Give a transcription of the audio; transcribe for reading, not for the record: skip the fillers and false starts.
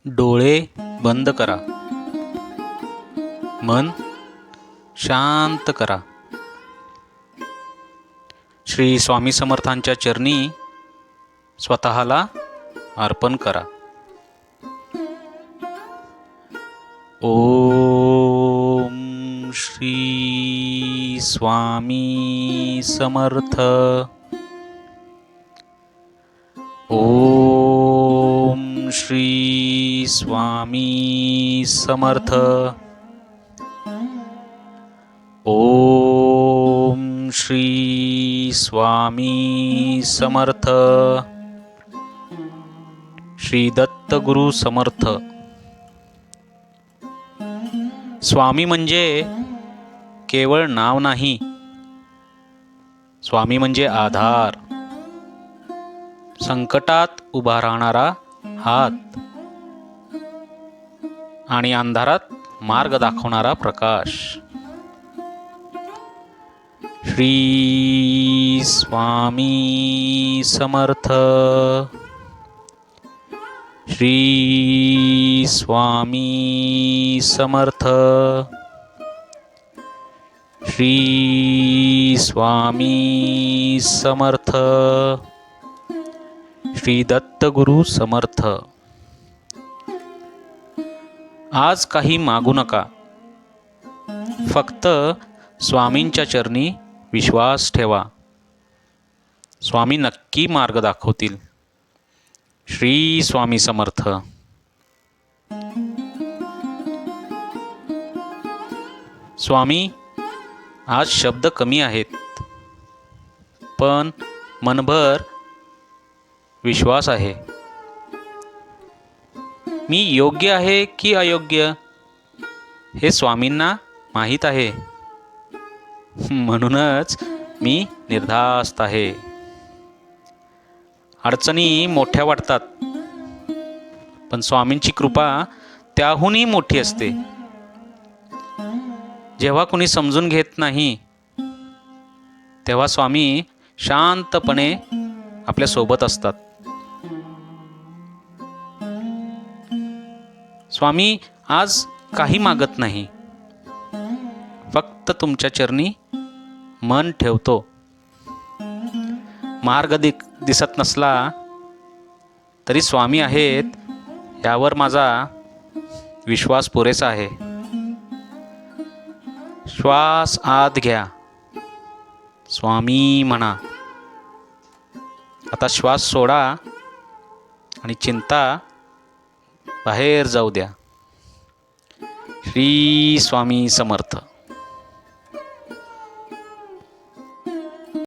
डोळे बंद करा. मन शांत करा. श्री स्वामी समर्थांच्या चरणी स्वतःला अर्पण करा. ओम श्री स्वामी समर्थ. ओम श्री स्वामी समर्थ. ओम श्री स्वामी समर्थ. श्री दत्त गुरु समर्थ. स्वामी म्हणजे केवळ नाव नाही. स्वामी म्हणजे आधार, संकटात उभा राहणारा हात आणि अंधारात मार्ग दाखवणारा प्रकाश. श्री स्वामी समर्थ. श्री स्वामी समर्थ. श्री स्वामी समर्थ. श्री दत्त गुरु समर्थ. आज काही मागू नका. फक्त स्वामींच्या चरणी विश्वास ठेवा. स्वामी नक्की मार्ग दाखवतील. श्री स्वामी समर्थ. स्वामी, आज शब्द कमी आहेत, पण मनभर विश्वास आहे. मी योग्य आहे की अयोग्य हे स्वामींना माहीत आहे. म्हणूनच मी निर्धास्त आहे. अडचणी मोठ्या वाटतात, पण स्वामींची कृपा त्याहूनही मोठी असते. जेव्हा कोणी समजून घेत नाही, तेव्हा स्वामी शांतपणे आपल्या सोबत असतात. स्वामी आज काही मागत नाही, फक्त तुमच्या चरणी मन ठेवतो. मार्ग दिसत नसला तरी स्वामी आहेत यावर माझा विश्वास पुरेसा आहे. श्वास आत घ्या, स्वामी म्हणा. आता श्वास सोडा आणि चिंता बाहेर जाऊ द्या. श्री स्वामी समर्थ.